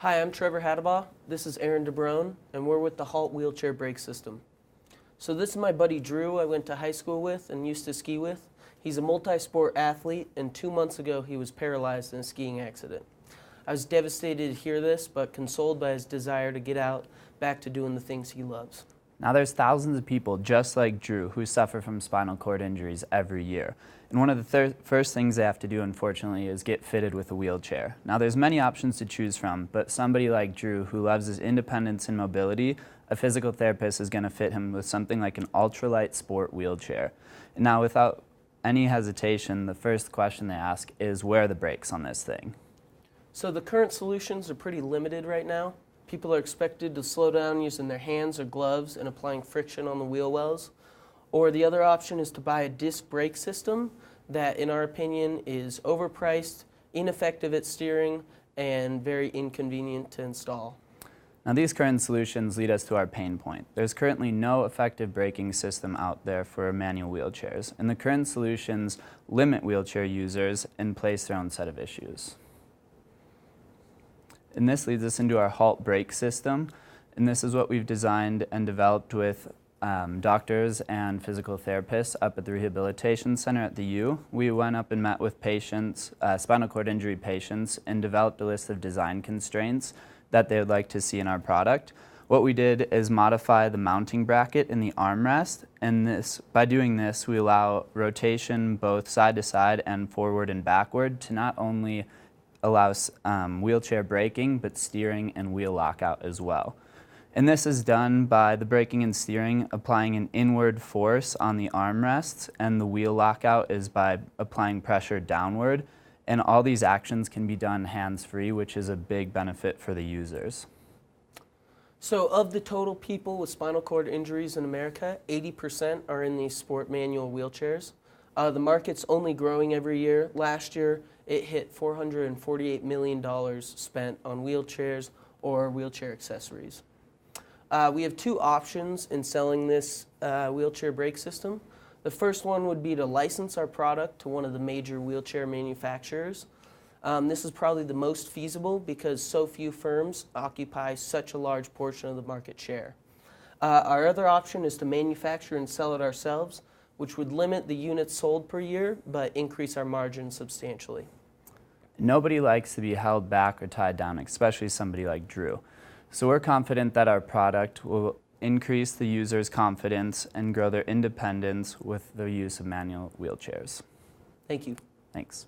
Hi, I'm Trevor Hattabaugh. This is Aaron DeBrone, and we're with the Halt wheelchair brake system. So this is my buddy Drew I went to high school with and used to ski with. He's a multi-sport athlete, and 2 months ago he was paralyzed in a skiing accident. I was devastated to hear this, but consoled by his desire to get out, back to doing the things he loves. Now there's thousands of people just like Drew who suffer from spinal cord injuries every year. And one of the first things they have to do, unfortunately, is get fitted with a wheelchair. Now there's many options to choose from, but somebody like Drew who loves his independence and mobility, a physical therapist is going to fit him with something like an ultralight sport wheelchair. And now without any hesitation, the first question they ask is, where are the brakes on this thing? So the current solutions are pretty limited right now. People are expected to slow down using their hands or gloves and applying friction on the wheel wells. Or the other option is to buy a disc brake system that, in our opinion, is overpriced, ineffective at steering, and very inconvenient to install. Now these current solutions lead us to our pain point. There's currently no effective braking system out there for manual wheelchairs, and the current solutions limit wheelchair users and place their own set of issues. And this leads us into our Halt brake system, and this is what we've designed and developed with doctors and physical therapists up at the Rehabilitation Center at the U. We went up and met with patients, spinal cord injury patients, and developed a list of design constraints that they would like to see in our product. What we did is modify the mounting bracket in the armrest, and by doing this we allow rotation both side to side and forward and backward to not only allows wheelchair braking, but steering and wheel lockout as well. And this is done by the braking and steering applying an inward force on the armrests, and the wheel lockout is by applying pressure downward. And all these actions can be done hands-free, which is a big benefit for the users. So of the total people with spinal cord injuries in America, 80% are in these sport manual wheelchairs. The market's only growing every year. Last year, it hit $448 million spent on wheelchairs or wheelchair accessories. We have two options in selling this wheelchair brake system. The first one would be to license our product to one of the major wheelchair manufacturers. This is probably the most feasible because so few firms occupy such a large portion of the market share. Our other option is to manufacture and sell it ourselves, which would limit the units sold per year, but increase our margin substantially. Nobody likes to be held back or tied down, especially somebody like Drew. So we're confident that our product will increase the user's confidence and grow their independence with the use of manual wheelchairs. Thank you. Thanks.